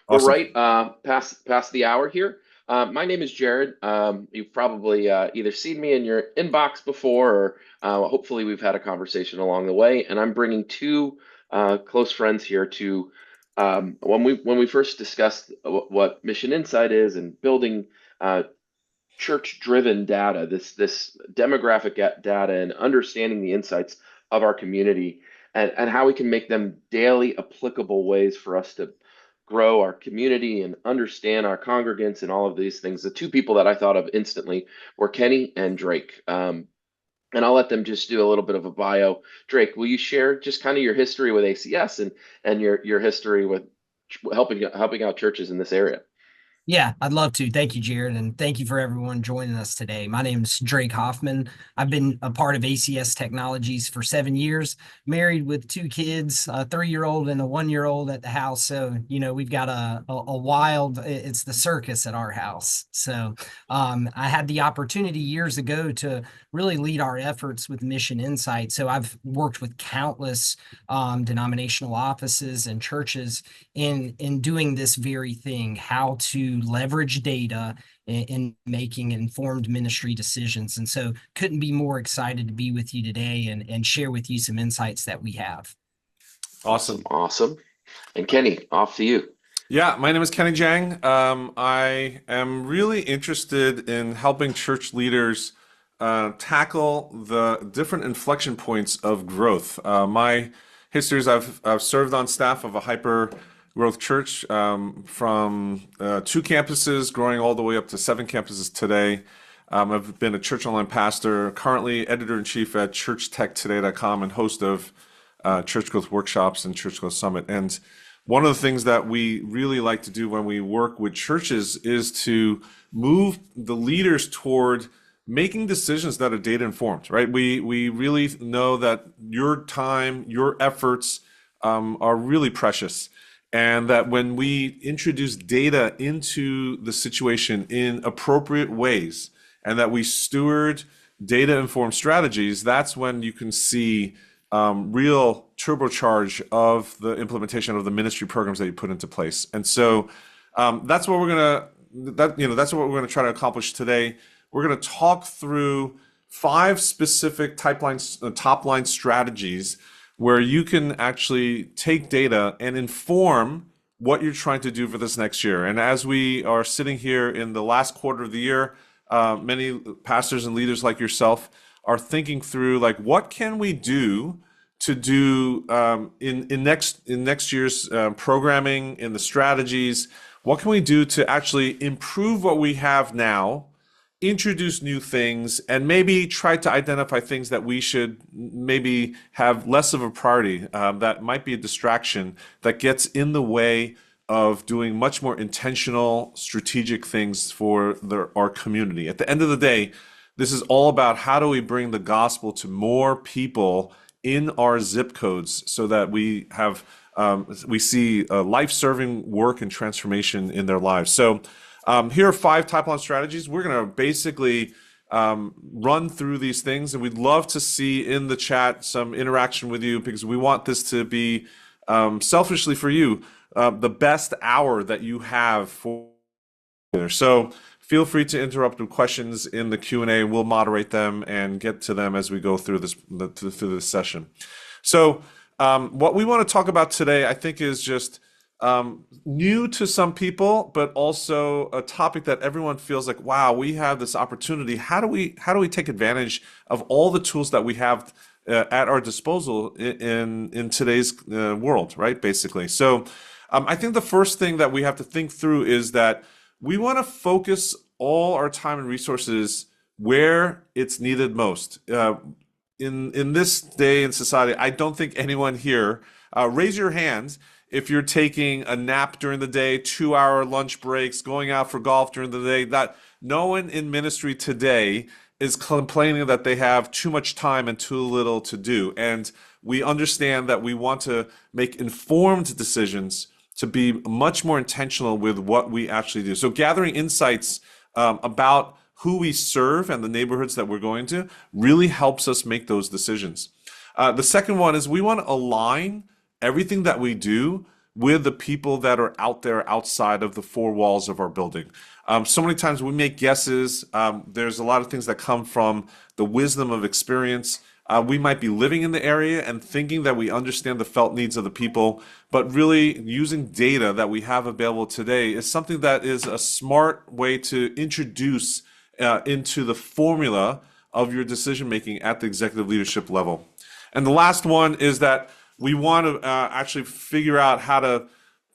We're Awesome. right past the hour here. My name is Jared. You've probably either seen me in your inbox before, or hopefully we've had a conversation along the way. And I'm bringing two close friends here to when we first discussed what Mission Insight is and building church-driven data, this demographic data, and understanding the insights of our community, and how we can make them daily applicable ways for us to grow our community and understand our congregants and all of these things. The two people that I thought of instantly were Kenny and Drake. And I'll let them just do a little bit of a bio. Drake, will you share just kind of your history with ACS and your history with helping out churches in this area? Yeah, I'd love to. Thank you, Jared, and thank you for everyone joining us today. My name is Drake Hoffman. I've been a part of ACS Technologies for 7 years, married with two kids, a 3-year-old and a 1-year-old at the house. So, we've got a wild, it's the circus at our house. So, I had the opportunity years ago to really lead our efforts with Mission Insight. So, I've worked with countless denominational offices and churches in doing this very thing, how to leverage data in making informed ministry decisions. And so couldn't be more excited to be with you today and share with you some insights that we have. Awesome, Awesome. awesome. And Kenny, off to you. Yeah, my name is Kenny Jahng. I am really interested in helping church leaders tackle the different inflection points of growth. My history is I've served on staff of a hyper growth church from 2 campuses, growing all the way up to 7 campuses today. I've been a church online pastor, currently editor-in-chief at churchtechtoday.com and host of church growth workshops and church growth summit. And one of the things that we really like to do when we work with churches is to move the leaders toward making decisions that are data informed, right? We really know that your time, your efforts are really precious. And that when we introduce data into the situation in appropriate ways, and that we steward data-informed strategies, that's when you can see real turbocharge of the implementation of the ministry programs that you put into place. And so that's what that's what we're gonna try to accomplish today. We're gonna talk through 5 specific top line strategies where you can actually take data and inform what you're trying to do for this next year. And as we are sitting here in the last quarter of the year, many pastors and leaders like yourself are thinking through, like, what can we do to do in next year's programming, in the strategies? What can we do to actually improve what we have now, introduce new things, and maybe try to identify things that we should maybe have less of a priority, that might be a distraction that gets in the way of doing much more intentional, strategic things for our community. At the end of the day, this is all about how do we bring the gospel to more people in our zip codes so that we see life-serving work and transformation in their lives. So here are 5 top-line strategies. We're going to basically run through these things, and we'd love to see in the chat some interaction with you, because we want this to be, selfishly for you, the best hour that you have for. So feel free to interrupt with questions in the Q&A. We'll moderate them and get to them as we go through this session. So what we want to talk about today, I think, is just new to some people, but also a topic that everyone feels like, wow, we have this opportunity. How do we take advantage of all the tools that we have at our disposal in today's world, right? Basically. So I think the first thing that we have to think through is that we want to focus all our time and resources where it's needed most. In this day in society, I don't think anyone here, raise your hands if you're taking a nap during the day, 2-hour lunch breaks, going out for golf during the day. That no one in ministry today is complaining that they have too much time and too little to do. And we understand that we want to make informed decisions to be much more intentional with what we actually do. So gathering insights about who we serve and the neighborhoods that we're going to really helps us make those decisions. The second one is we want to align everything that we do with the people that are out there outside of the four walls of our building. So many times we make guesses. There's a lot of things that come from the wisdom of experience. We might be living in the area and thinking that we understand the felt needs of the people, but really using data that we have available today is something that is a smart way to introduce into the formula of your decision making at the executive leadership level. And the last one is that we want to actually figure out how to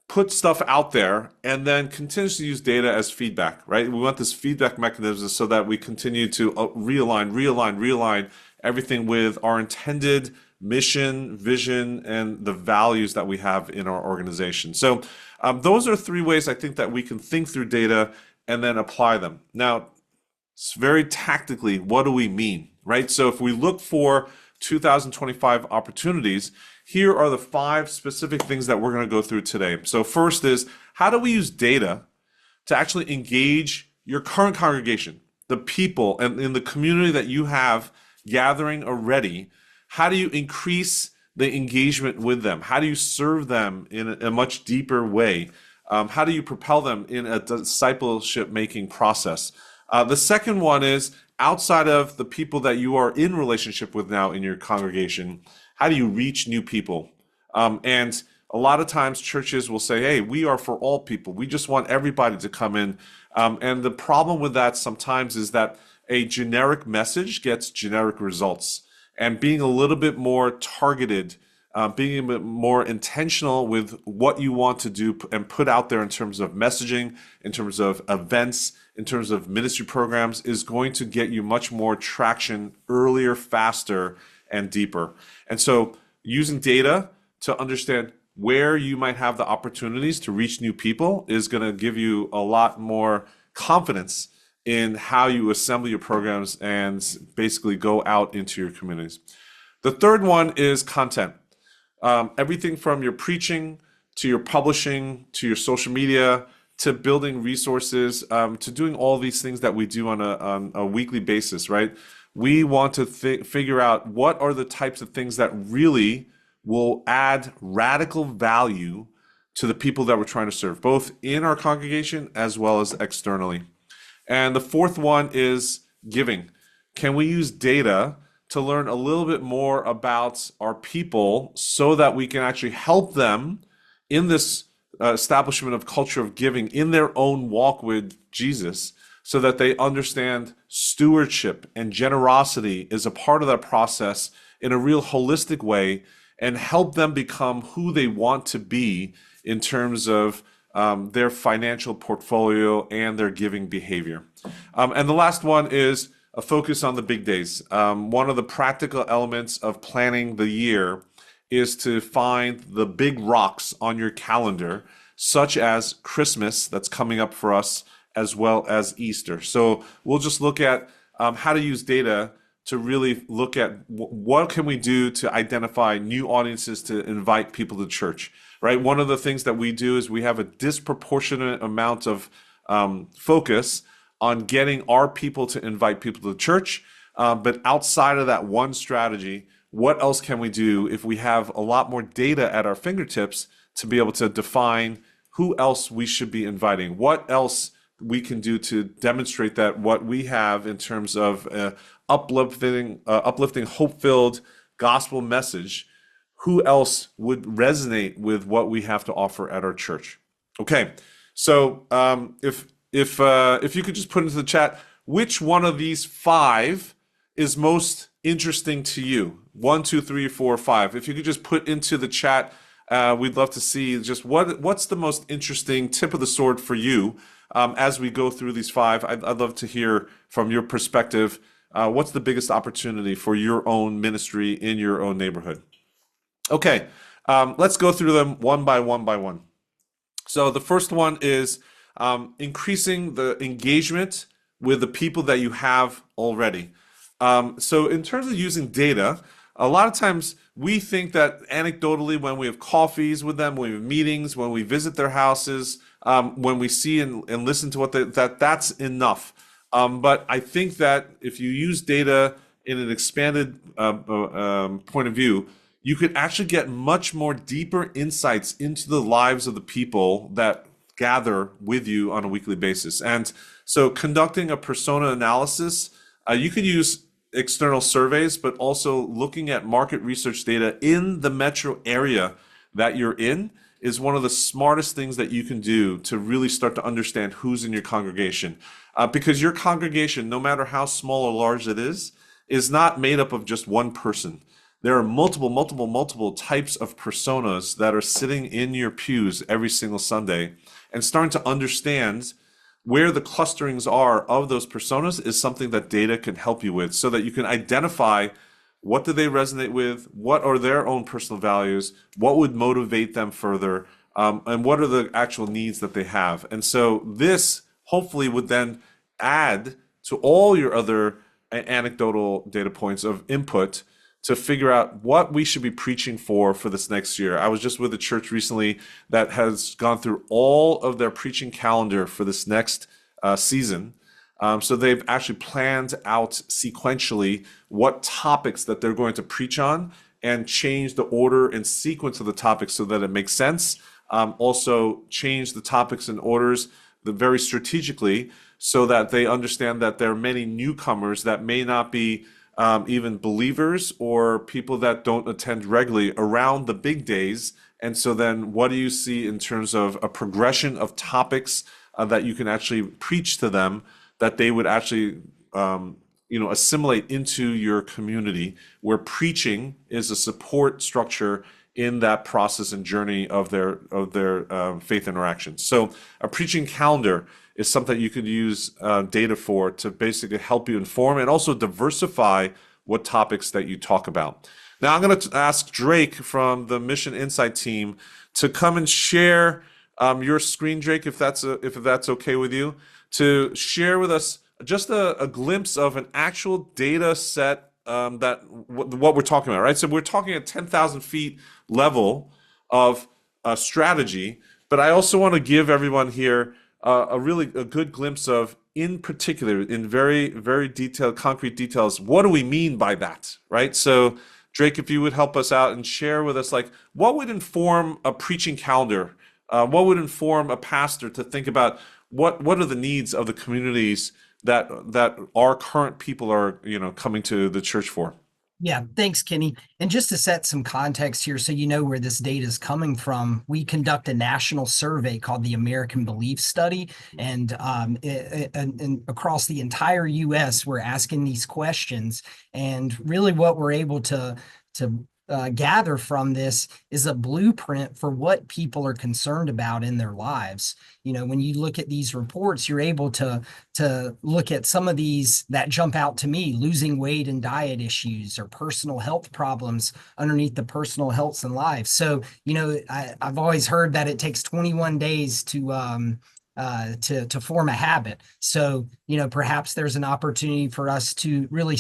put stuff out there and then continuously use data as feedback, right? We want this feedback mechanism so that we continue to realign everything with our intended mission, vision, and the values that we have in our organization. So those are three ways I think that we can think through data and then apply them. Now, it's very tactically, what do we mean, right? So if we look for 2025 opportunities, here are the 5 specific things that we're going to go through today. So first is, how do we use data to actually engage your current congregation, the people and in the community that you have gathering already? How do you increase the engagement with them? How do you serve them in a much deeper way? How do you propel them in a discipleship making process? The second one is, outside of the people that you are in relationship with now in your congregation, how do you reach new people? And a lot of times churches will say, hey, we are for all people. We just want everybody to come in. And the problem with that sometimes is that a generic message gets generic results. And being a little bit more targeted, being a bit more intentional with what you want to do and put out there in terms of messaging, in terms of events, in terms of ministry programs, is going to get you much more traction earlier, faster, and deeper. And so using data to understand where you might have the opportunities to reach new people is going to give you a lot more confidence in how you assemble your programs and basically go out into your communities. The third one is content. Everything from your preaching to your publishing to your social media to building resources to doing all these things that we do on a weekly basis, right? We want to figure out what are the types of things that really will add radical value to the people that we're trying to serve, both in our congregation as well as externally. And the fourth one is giving. Can we use data to learn a little bit more about our people so that we can actually help them in this establishment of culture of giving in their own walk with Jesus, so that they understand stewardship and generosity is a part of that process in a real holistic way, and help them become who they want to be in terms of their financial portfolio and their giving behavior. And the last one is a focus on the big days. One of the practical elements of planning the year is to find the big rocks on your calendar, such as Christmas that's coming up for us, as well as Easter. So we'll just look at how to use data to really look at what can we do to identify new audiences to invite people to church, right? One of the things that we do is we have a disproportionate amount of focus on getting our people to invite people to church. But outside of that one strategy, what else can we do if we have a lot more data at our fingertips to be able to define who else we should be inviting? What else we can do to demonstrate that what we have in terms of uplifting, hope-filled gospel message, who else would resonate with what we have to offer at our church? Okay, so if you could just put into the chat, which one of these 5 is most interesting to you? 1, 2, 3, 4, 5. If you could just put into the chat, we'd love to see just what's the most interesting tip of the sword for you as we go through these 5. I'd love to hear from your perspective. What's the biggest opportunity for your own ministry in your own neighborhood? Okay, let's go through them one by one. So the first one is increasing the engagement with the people that you have already. So in terms of using data, a lot of times we think that anecdotally, when we have coffees with them, when we have meetings, when we visit their houses, when we see and listen to what that's enough. But I think that if you use data in an expanded point of view, you could actually get much more deeper insights into the lives of the people that gather with you on a weekly basis. And so conducting a persona analysis, you could use external surveys, but also looking at market research data in the metro area that you're in is one of the smartest things that you can do to really start to understand who's in your congregation. Because your congregation, no matter how small or large it is not made up of just one person. There are multiple types of personas that are sitting in your pews every single Sunday, and starting to understand where the clusterings are of those personas is something that data can help you with, so that you can identify what do they resonate with, what are their own personal values, what would motivate them further, and what are the actual needs that they have. And so this hopefully would then add to all your other anecdotal data points of input to figure out what we should be preaching for this next year. I was just with a church recently that has gone through all of their preaching calendar for this next season. So they've actually planned out sequentially what topics that they're going to preach on, and change the order and sequence of the topics so that it makes sense. Also change the topics and orders very strategically, so that they understand that there are many newcomers that may not be even believers or people that don't attend regularly around the big days. And so then what do you see in terms of a progression of topics that you can actually preach to them, that they would actually assimilate into your community, where preaching is a support structure in that process and journey of their faith interactions. So a preaching calendar is something you could use data for to basically help you inform and also diversify what topics that you talk about. Now I'm going to ask Drake from the Mission Insight team to come and share your screen, Drake, if that's okay with you, to share with us just a glimpse of an actual data set that what we're talking about, right? So we're talking at 10,000 feet level of strategy, but I also want to give everyone here a good glimpse of, in particular, in very, very detailed, concrete details, what do we mean by that, right? So Drake, if you would help us out and share with us, like, what would inform a preaching calendar? What would inform a pastor to think about what are the needs of the communities that our current people are, coming to the church for? Yeah, thanks, Kenny. And just to set some context here, so you know where this data is coming from, we conduct a national survey called the American Belief Study, and across the entire U.S., we're asking these questions, and really what we're able to gather from this is a blueprint for what people are concerned about in their lives. When you look at these reports, you're able to look at some of these that jump out to me: losing weight and diet issues, or personal health problems underneath the personal health and lives. So, I've always heard that it takes 21 days to form a habit. So, perhaps there's an opportunity for us to really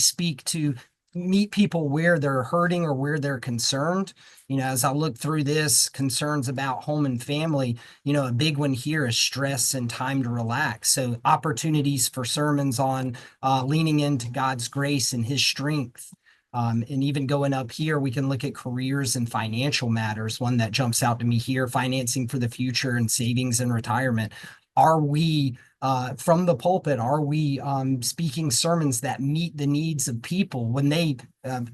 meet people where they're hurting or where they're concerned. As I look through this, concerns about home and family, a big one here is stress and time to relax. So opportunities for sermons on leaning into God's grace and his strength. And even going up here, we can look at careers and financial matters. One that jumps out to me here: financing for the future and savings and retirement. Are we, from the pulpit, are we speaking sermons that meet the needs of people when they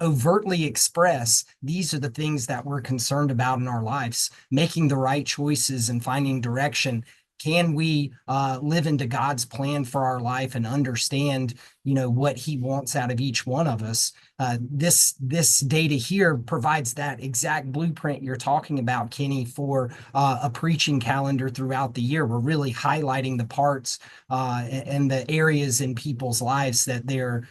overtly express these are the things that we're concerned about in our lives, making the right choices and finding direction? Can we live into God's plan for our life and understand, what he wants out of each one of us? This data here provides that exact blueprint you're talking about, Kenny, for a preaching calendar throughout the year. We're really highlighting the parts and the areas in people's lives that they're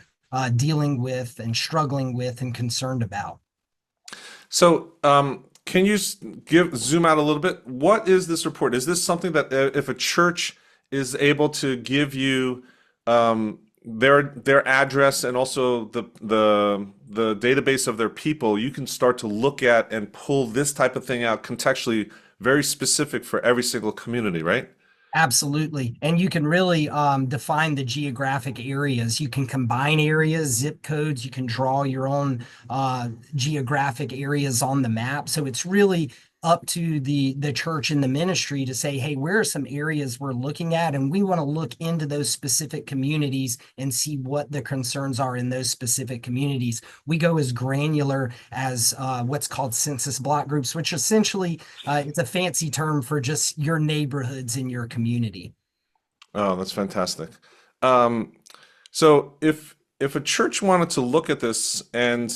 dealing with and struggling with and concerned about. So, can you zoom out a little bit? What is this report? Is this something that if a church is able to give you their address and also the database of their people, you can start to look at and pull this type of thing out contextually, very specific for every single community, right? Absolutely. And you can really define the geographic areas. You can combine areas, zip codes. You can draw your own geographic areas on the map. So it's really up to the church and the ministry to say, hey, where are some areas we're looking at? And we want to look into those specific communities and see what the concerns are in those specific communities. We go as granular as what's called census block groups, which essentially it's a fancy term for just your neighborhoods in your community. Oh, that's fantastic. Um, so if a church wanted to look at this and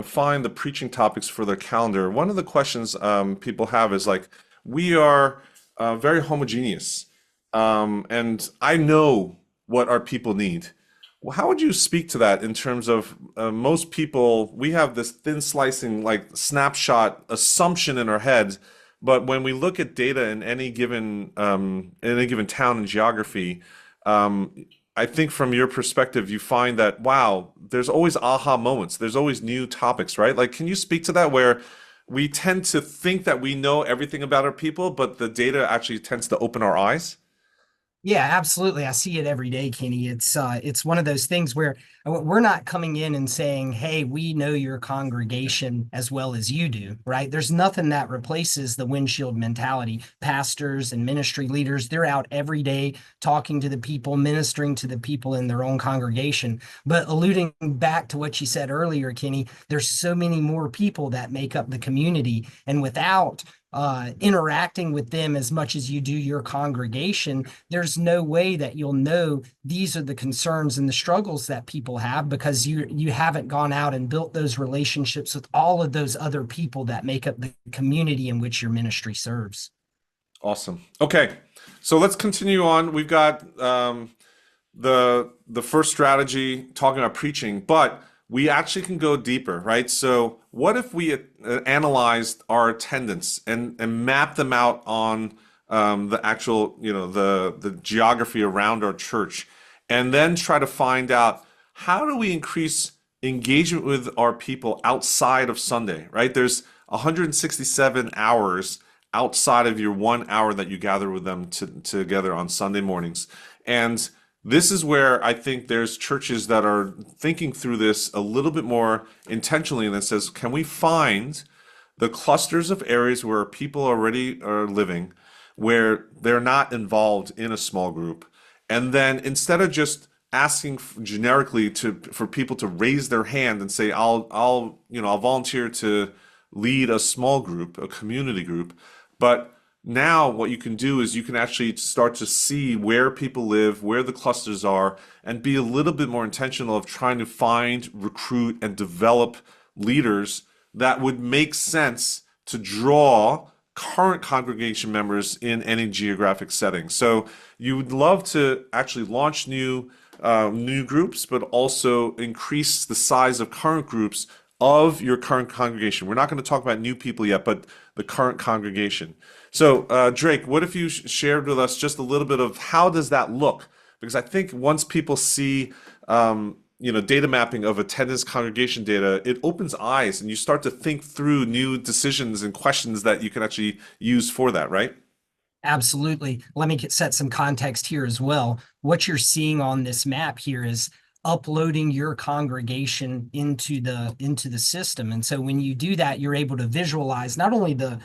find the preaching topics for their calendar, one of the questions people have is like, we are very homogeneous, and I know what our people need. Well, how would you speak to that in terms of most people? We have this thin slicing, like snapshot assumption in our head, but when we look at data in any given town and geography, um, I think from your perspective, you find that wow, there's always aha moments. There's always new topics, right? Like, can you speak to that where we tend to think that we know everything about our people, but the data actually tends to open our eyes? Yeah, absolutely. I see it every day, Kenny. It's one of those things where we're not coming in and saying, "Hey, we know your congregation as well as you do," right? There's nothing that replaces the windshield mentality. Pastors and ministry leaders, they're out every day talking to the people, ministering to the people in their own congregation. But alluding back to what you said earlier, Kenny, there's so many more people that make up the community, and without interacting with them as much as you do your congregation, there's no way that you'll know these are the concerns and the struggles that people have because you haven't gone out and built those relationships with all of those other people that make up the community in which your ministry serves. Awesome. Okay, so let's continue on. We've got the first strategy talking about preaching, but we actually can go deeper, right? So what if we analyzed our attendance and mapped them out on the actual, the geography around our church, and then try to find out how do we increase engagement with our people outside of Sunday, right? There's 167 hours outside of your 1 hour that you gather with them together on Sunday mornings. And this is where I think there's churches that are thinking through this a little bit more intentionally and that says, can we find the clusters of areas where people already are living, where they're not involved in a small group, and then instead of just asking generically for people to raise their hand and say, I'll volunteer to lead a small group, a community group, but now what you can do is you can actually start to see where people live, where the clusters are, and be a little bit more intentional of trying to find, recruit, and develop leaders that would make sense to draw current congregation members in any geographic setting. So you would love to actually launch new groups, but also increase the size of current groups of your current congregation. We're not going to talk about new people yet, but the current congregation. So, Drake, what if you shared with us just a little bit of how does that look? Because I think once people see, data mapping of attendance congregation data, it opens eyes and you start to think through new decisions and questions that you can actually use for that, right? Absolutely. Let me set some context here as well. What you're seeing on this map here is uploading your congregation into the system. And so when you do that, you're able to visualize not only the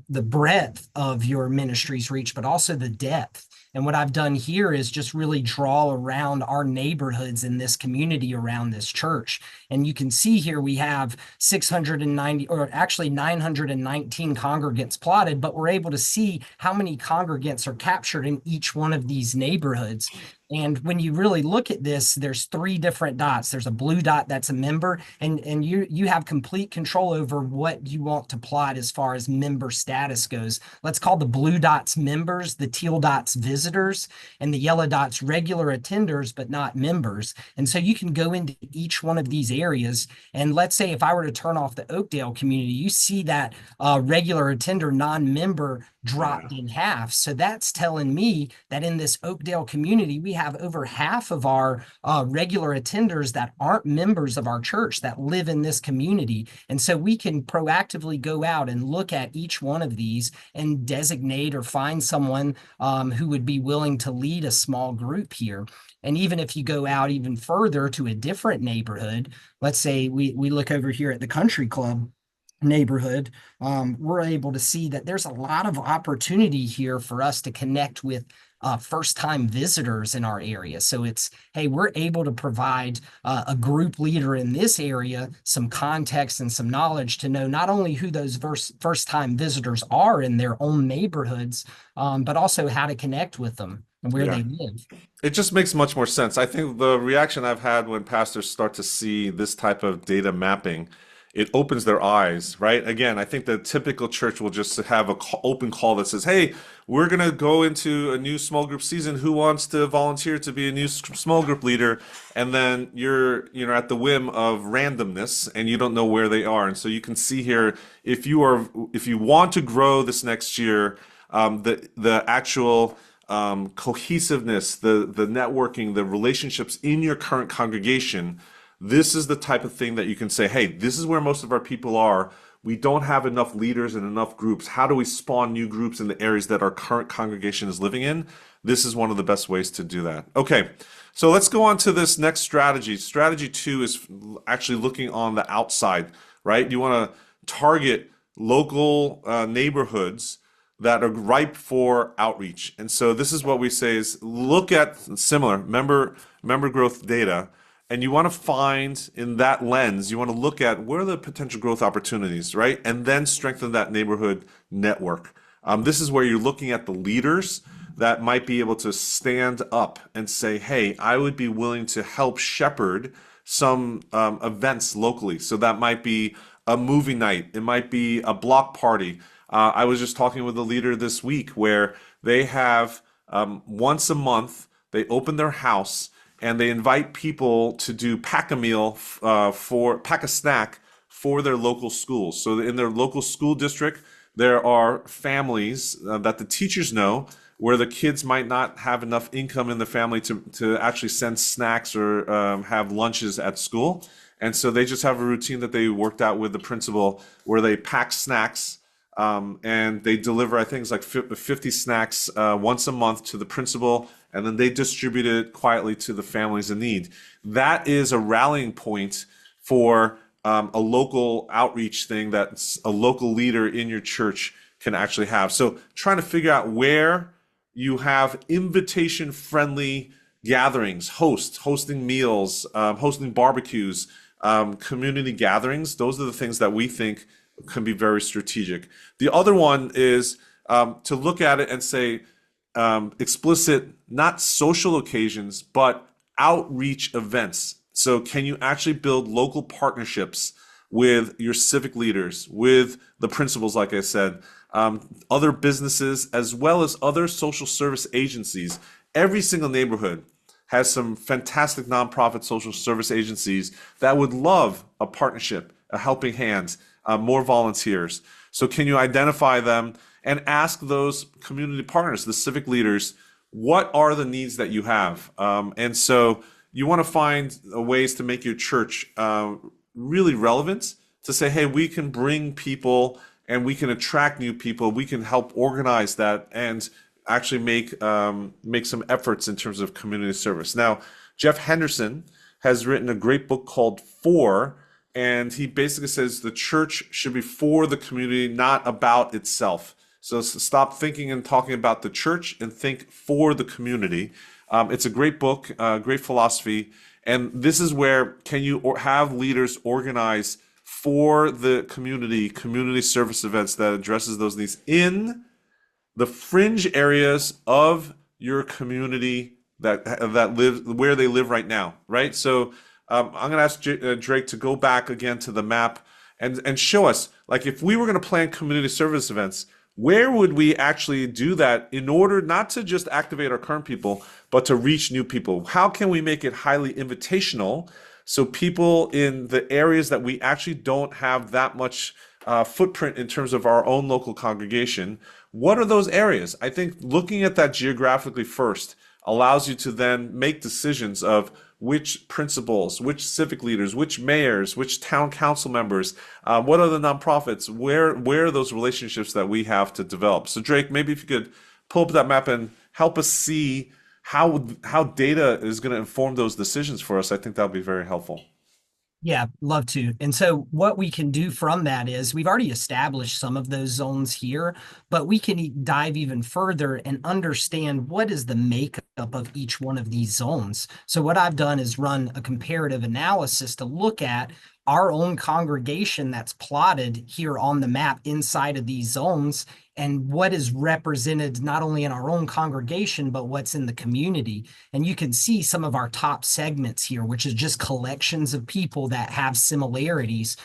breadth of your ministry's reach, but also the depth. And what I've done here is just really draw around our neighborhoods in this community around this church. And you can see here we have 690, or actually 919 congregants plotted, but we're able to see how many congregants are captured in each one of these neighborhoods. And when you really look at this, there's three different dots. There's a blue dot that's a member, and you have complete control over what you want to plot as far as member status goes. Let's call the blue dots members, the teal dots visitors. visitors, and the yellow dot's regular attenders, but not members. And so you can go into each one of these areas. And let's say if I were to turn off the Oakdale community, you see that regular attender, non-member Yeah. dropped in half. So that's telling me that in this Oakdale community, we have over half of our regular attenders that aren't members of our church that live in this community. And so we can proactively go out and look at each one of these and designate or find someone who would be willing to lead a small group here. And even if you go out even further to a different neighborhood, let's say we look over here at the country club neighborhood, we're able to see that there's a lot of opportunity here for us to connect with first-time visitors in our area. So it's, hey, we're able to provide a group leader in this area some context and some knowledge to know not only who those first-time visitors are in their own neighborhoods, but also how to connect with them and where Yeah. they live. It just makes much more sense. I think the reaction I've had when pastors start to see this type of data mapping, it opens their eyes, right? Again, I think the typical church will just have a open call that says, "Hey, we're going to go into a new small group season. Who wants to volunteer to be a new small group leader?" And then you're, at the whim of randomness, and you don't know where they are. And so you can see here, if you want to grow this next year, the actual cohesiveness, the networking, the relationships in your current congregation, this is the type of thing that you can say, hey, this is where most of our people are. We don't have enough leaders and enough groups. How do we spawn new groups in the areas that our current congregation is living in? This is one of the best ways to do that. Okay, so let's go on to this next strategy. Strategy 2 is actually looking on the outside, right? You want to target local neighborhoods that are ripe for outreach. And so this is what we say is look at similar member growth data, and you want to find in that lens, you want to look at where are the potential growth opportunities, right? And then strengthen that neighborhood network. This is where you're looking at the leaders that might be able to stand up and say, hey, I would be willing to help shepherd some events locally. So that might be a movie night. It might be a block party. I was just talking with a leader this week where they have once a month, they open their house and they invite people to do pack a snack for their local schools. So in their local school district, there are families that the teachers know where the kids might not have enough income in the family to actually send snacks or have lunches at school. And so they just have a routine that they worked out with the principal where they pack snacks and they deliver, I think it's like 50 snacks once a month to the principal, and then they distribute it quietly to the families in need. That is a rallying point for a local outreach thing that a local leader in your church can actually have. So trying to figure out where you have invitation-friendly gatherings, hosting meals, hosting barbecues, community gatherings. Those are the things that we think can be very strategic. The other one is to look at it and say explicit, not social occasions, but outreach events. So can you actually build local partnerships with your civic leaders, with the principals, like I said, other businesses, as well as other social service agencies? Every single neighborhood has some fantastic nonprofit social service agencies that would love a partnership, a helping hand, more volunteers. So can you identify them and ask those community partners, the civic leaders, what are the needs that you have? And so you want to find ways to make your church really relevant, to say, hey, we can bring people and we can attract new people. We can help organize that and actually make some efforts in terms of community service. Now, Jeff Henderson has written a great book called For, and he basically says the church should be for the community, not about itself. So stop thinking and talking about the church and think for the community. It's a great book, great philosophy. And this is where can you have leaders organize for the community service events that addresses those needs in the fringe areas of your community that live where they live right now, right? So I'm going to ask Drake to go back again to the map and show us, like, if we were going to plan community service events, where would we actually do that in order not to just activate our current people, but to reach new people? How can we make it highly invitational so people in the areas that we actually don't have that much footprint in terms of our own local congregation, what are those areas? I think looking at that geographically first allows you to then make decisions of which principals, which civic leaders, which mayors, which town council members, what are the nonprofits, where are those relationships that we have to develop. So Drake, maybe if you could pull up that map and help us see how data is going to inform those decisions for us, I think that would be very helpful. Yeah, love to. And so what we can do from that is we've already established some of those zones here, but we can dive even further and understand what is the makeup of each one of these zones. So what I've done is run a comparative analysis to look at our own congregation that's plotted here on the map inside of these zones and what is represented not only in our own congregation, but what's in the community. And you can see some of our top segments here, which is just collections of people that have similarities.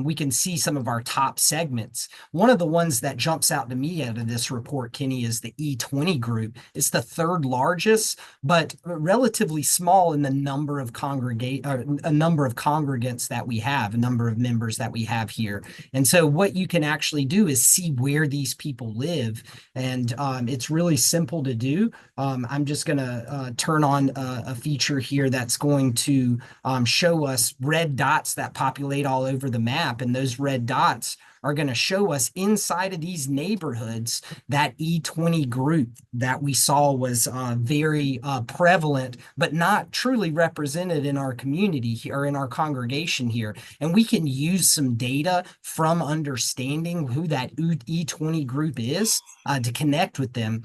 We can see some of our top segments. One of the ones that jumps out to me out of this report, Kenny, is the E20 group. It's the third largest, but relatively small in the number of a number of congregants that we have, a number of members that we have here. And so what you can actually do is see where these people live. And it's really simple to do. I'm just going to turn on a feature here that's going to show us red dots that populate all over the map. And those red dots are going to show us inside of these neighborhoods that E20 group that we saw was very prevalent, but not truly represented in our community here or in our congregation here. And we can use some data from understanding who that E20 group is to connect with them.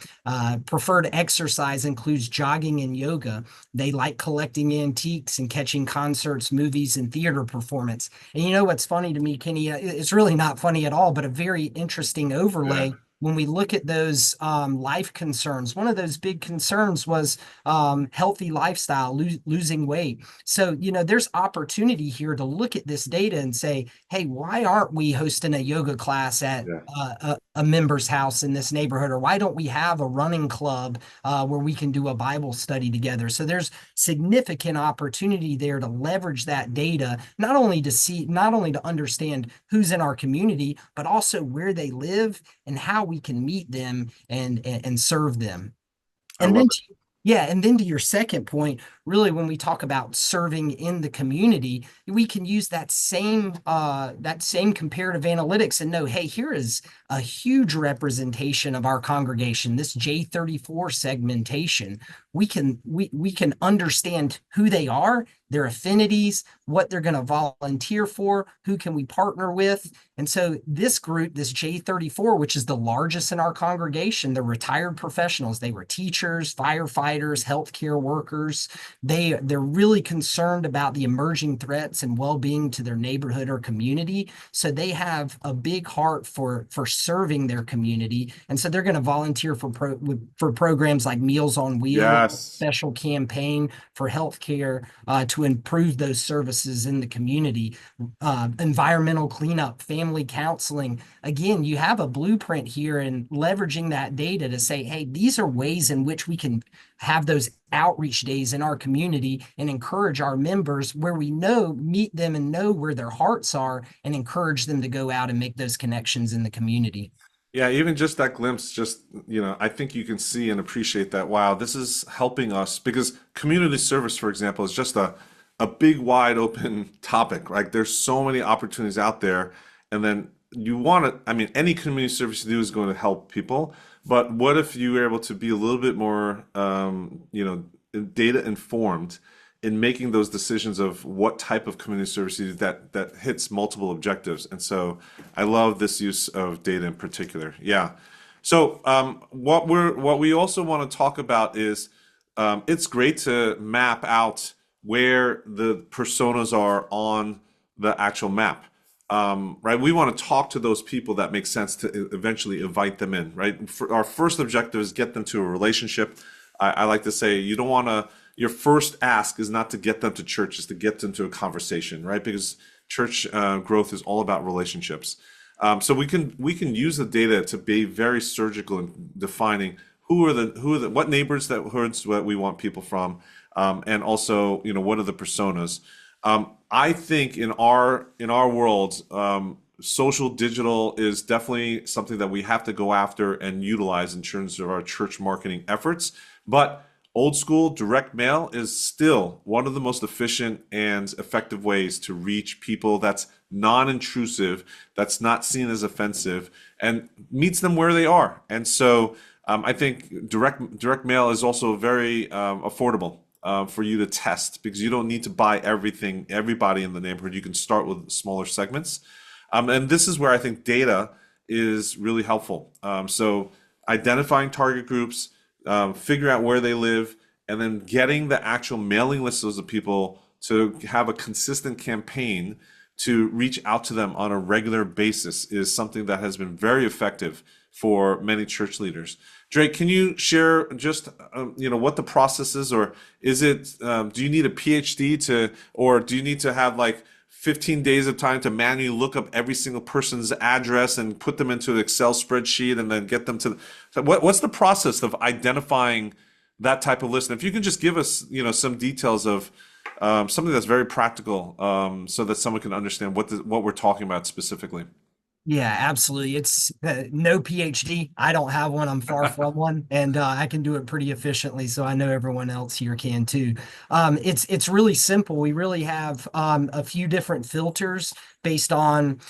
Preferred exercise includes jogging and yoga. They like collecting antiques and catching concerts, movies, and theater performance. And you know what's funny to me, Kenny? It's really not funny at all, but a very interesting Yeah. overlay. When we look at those life concerns, one of those big concerns was healthy lifestyle, losing weight. So, there's opportunity here to look at this data and say, hey, why aren't we hosting a yoga class at Yeah. a member's house in this neighborhood? Or why don't we have a running club where we can do a Bible study together? So there's significant opportunity there to leverage that data, not only to understand who's in our community, but also where they live and how we can meet them and serve them. I And love then it. yeah, and then to your second point, really when we talk about serving in the community, we can use that same comparative analytics and know, hey, here is a huge representation of our congregation, this J34 segmentation. We can understand who they are, their affinities, what they're going to volunteer for, who can we partner with. And so this group, this J34, which is the largest in our congregation, they're retired professionals. They were teachers, firefighters, healthcare workers. They're really concerned about the emerging threats and well-being to their neighborhood or community. So they have a big heart for serving their community. And so they're going to volunteer for programs like Meals on Wheels, Yes. special campaign for healthcare to improve those services in the community, environmental cleanup, family counseling. Again, you have a blueprint here and leveraging that data to say, hey, these are ways in which we can have those outreach days in our community and encourage our members where we meet them and know where their hearts are and encourage them to go out and make those connections in the community. Yeah, even just that glimpse, I think you can see and appreciate that, wow, this is helping us because community service, for example, is just a big, wide open topic. Like there's so many opportunities out there. And then you want to, I mean, any community service you do is going to help people. But what if you were able to be a little bit more, data informed in making those decisions of what type of community service you do that hits multiple objectives. And so I love this use of data in particular. Yeah. So what we also want to talk about is it's great to map out where the personas are on the actual map. Right, we want to talk to those people that make sense to eventually invite them in. Right, our first objective is get them to a relationship. I like to say you don't want to. Your first ask is not to get them to church, is to get them to a conversation. Right, because church growth is all about relationships. So we can use the data to be very surgical in defining who are the what neighborhoods that we want people from, and also what are the personas. I think in our world, social digital is definitely something that we have to go after and utilize in terms of our church marketing efforts. But old school direct mail is still one of the most efficient and effective ways to reach people that's non-intrusive, that's not seen as offensive, and meets them where they are. And so I think direct mail is also very affordable for you to test because you don't need to buy everybody in the neighborhood. You can start with smaller segments. And this is where I think data is really helpful. So identifying target groups, figure out where they live, and then getting the actual mailing lists of the people to have a consistent campaign to reach out to them on a regular basis is something that has been very effective for many church leaders. Drake, can you share just what the process is, or is it do you need a PhD or do you need to have like 15 days of time to manually look up every single person's address and put them into an Excel spreadsheet and then get them to so what's the process of identifying that type of list? And if you can just give us, some details of something that's very practical, so that someone can understand what we're talking about specifically. Yeah, absolutely. It's no PhD. I don't have one. I'm far from one, and I can do it pretty efficiently. So I know everyone else here can too. It's really simple. We really have a few different filters based on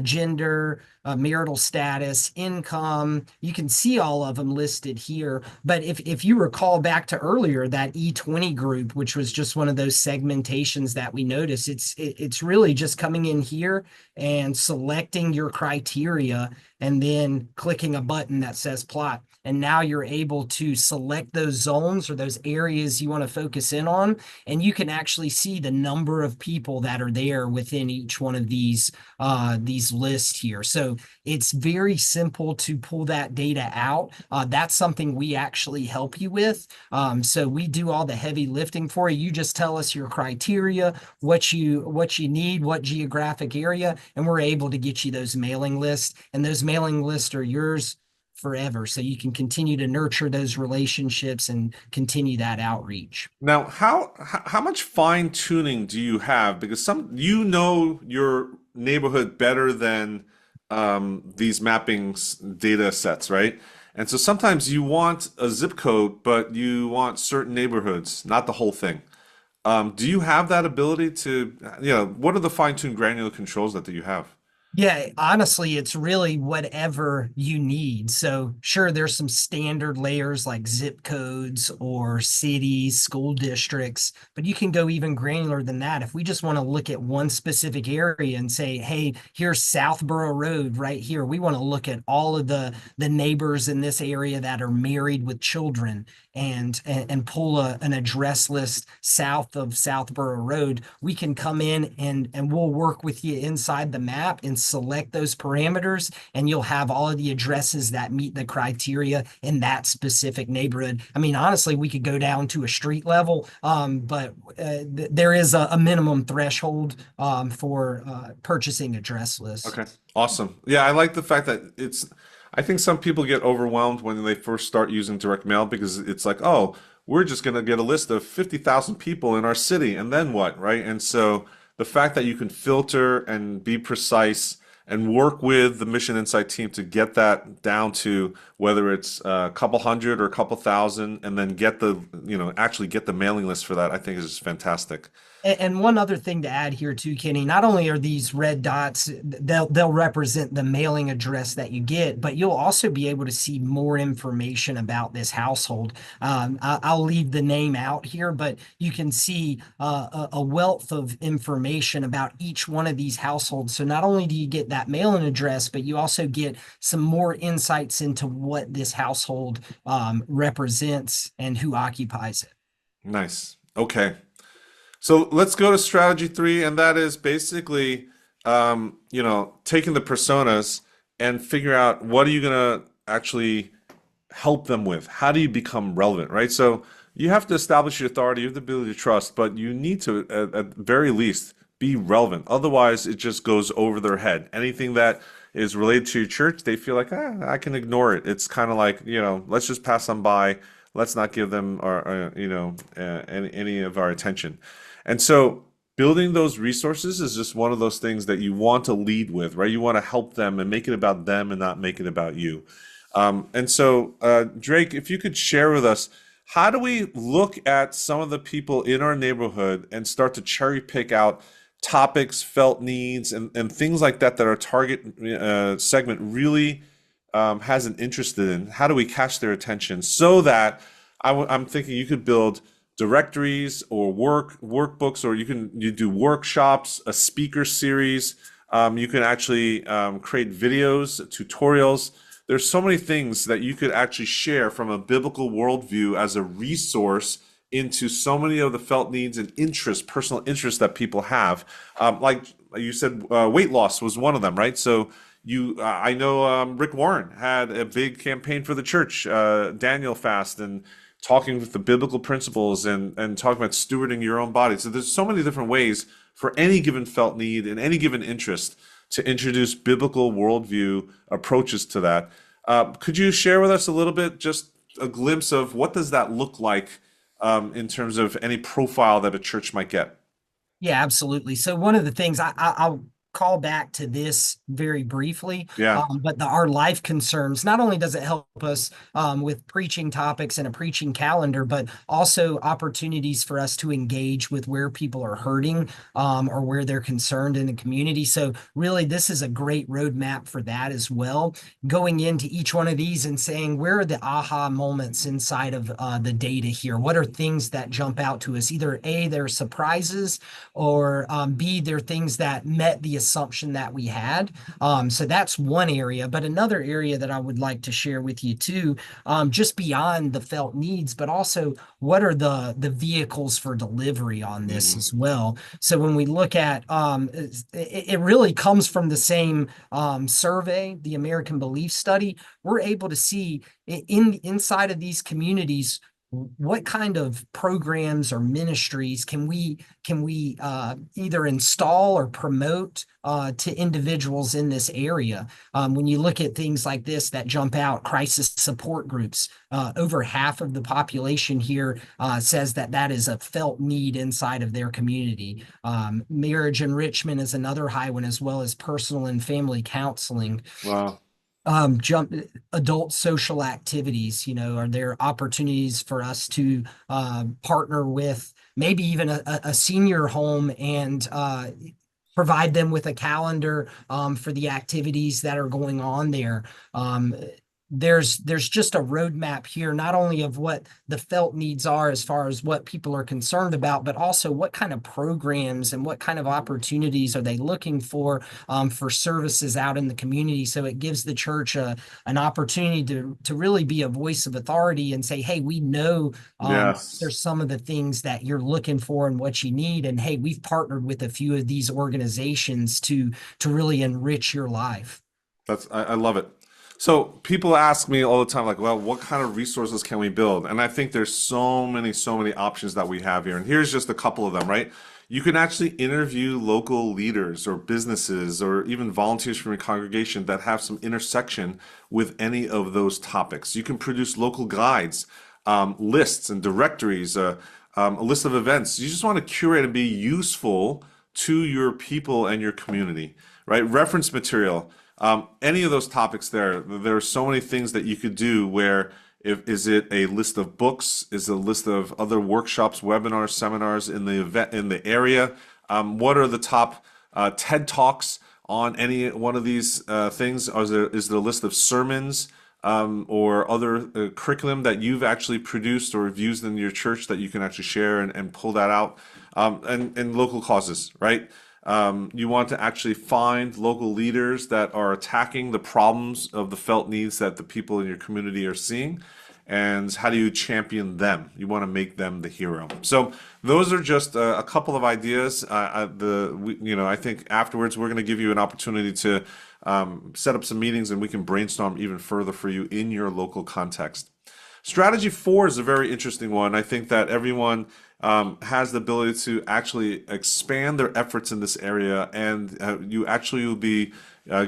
gender, marital status, income. You can see all of them listed here. But if you recall back to earlier, that E20 group, which was just one of those segmentations that we noticed, it's really just coming in here and selecting your criteria and then clicking a button that says plot. And now you're able to select those zones or those areas you want to focus in on. And you can actually see the number of people that are there within each one of these lists here. So it's very simple to pull that data out. That's something we actually help you with. So we do all the heavy lifting for you. You just tell us your criteria, what you need, what geographic area, and we're able to get you those mailing lists. And those mailing lists are yours forever. So you can continue to nurture those relationships and continue that outreach. Now, how much fine tuning do you have? Because you know your neighborhood better than these mappings data sets, right? And so sometimes you want a zip code, but you want certain neighborhoods, not the whole thing. Do you have that ability to, what are the fine-tuned granular controls that you have? Yeah, honestly, it's really whatever you need. So, sure, there's some standard layers like zip codes or cities, school districts, but you can go even granular than that. If we just want to look at one specific area and say, hey, here's Southborough Road right here. We want to look at all of the neighbors in this area that are married with children and pull an address list south of Southborough Road. We can come in and we'll work with you inside the map and select those parameters, and you'll have all of the addresses that meet the criteria in that specific neighborhood. I mean, honestly, we could go down to a street level, but there is a minimum threshold for purchasing address lists. Okay, awesome. Yeah, I like the fact that I think some people get overwhelmed when they first start using direct mail because it's like, oh, we're just going to get a list of 50,000 people in our city, and then what, right? And so the fact that you can filter and be precise and work with the Mission Insight team to get that down to whether it's a couple hundred or a couple thousand, and then actually get the mailing list for that, I think is just fantastic. And one other thing to add here too, Kenny, not only are these red dots, they'll represent the mailing address that you get, but you'll also be able to see more information about this household. I'll leave the name out here, but you can see a wealth of information about each one of these households. So not only do you get that mailing address, but you also get some more insights into what this household represents and who occupies it. Nice. Okay. So let's go to strategy three, and that is basically, taking the personas and figure out what are you going to actually help them with? How do you become relevant, right? So you have to establish your authority, you have the ability to trust, but you need to, at very least, be relevant. Otherwise, it just goes over their head. Anything that is related to your church, they feel like, I can ignore it. It's kind of like, let's just pass on by. Let's not give them any of our attention. And so building those resources is just one of those things that you want to lead with, right? You want to help them and make it about them and not make it about you. Drake, if you could share with us, how do we look at some of the people in our neighborhood and start to cherry pick out topics, felt needs, and things like that that our target segment really has an interest in? How do we catch their attention so that I'm thinking you could build directories or workbooks, or you do workshops, a speaker series. You can actually create videos, tutorials. There's so many things that you could actually share from a biblical worldview as a resource into so many of the felt needs and interests, personal interests that people have. Like you said, weight loss was one of them, right? So I know Rick Warren had a big campaign for the church, Daniel fast, and talking with the biblical principles and talking about stewarding your own body. So there's so many different ways for any given felt need and any given interest to introduce biblical worldview approaches to that. Could you share with us a little bit, just a glimpse of what does that look like in terms of any profile that a church might get? Yeah, absolutely. So one of the things I'll call back to this very briefly, Yeah, our life concerns, not only does it help us with preaching topics and a preaching calendar, but also opportunities for us to engage with where people are hurting or where they're concerned in the community. So really, this is a great roadmap for that as well. Going into each one of these and saying, where are the aha moments inside of the data here? What are things that jump out to us? Either A, they're surprises, or B, they're things that met the assumption that we had. So that's one area. But another area that I would like to share with you too, just beyond the felt needs, but also what are the vehicles for delivery on this mhm, as well. So when we look at it really comes from the same survey, the American Belief Study. We're able to see inside of these communities what kind of programs or ministries can we either install or promote to individuals in this area. When you look at things like this that jump out, crisis support groups, over half of the population here says that that is a felt need inside of their community. Marriage enrichment is another high one, as well as personal and family counseling. wow. Jump adult social activities, are there opportunities for us to partner with maybe even a senior home and provide them with a calendar for the activities that are going on there. There's just a roadmap here, not only of what the felt needs are as far as what people are concerned about, but also what kind of programs and what kind of opportunities are they looking for services out in the community. So it gives the church an opportunity to really be a voice of authority and say, hey, we know Yes. there's some of the things that you're looking for and what you need. And hey, we've partnered with a few of these organizations to really enrich your life. I love it. So people ask me all the time, like, well, what kind of resources can we build? And I think there's so many options that we have here. And here's just a couple of them, right? You can actually interview local leaders or businesses or even volunteers from your congregation that have some intersection with any of those topics. You can produce local guides, lists and directories, a list of events. You just want to curate and be useful to your people and your community, right? Reference material. Any of those topics there are so many things that you could do where if is it a list of books, is it a list of other workshops, webinars, seminars in the event in the area? What are the top TED Talks on any one of these things? Is there a list of sermons or other curriculum that you've actually produced or have used in your church that you can actually share and pull that out? And local causes, right? You want to actually find local leaders that are attacking the problems of the felt needs that the people in your community are seeing. And how do you champion them? You want to make them the hero. So those are just a couple of ideas. I think afterwards we're going to give you an opportunity to set up some meetings and we can brainstorm even further for you in your local context. Strategy 4 is a very interesting one. I think that everyone has the ability to actually expand their efforts in this area, and you actually will be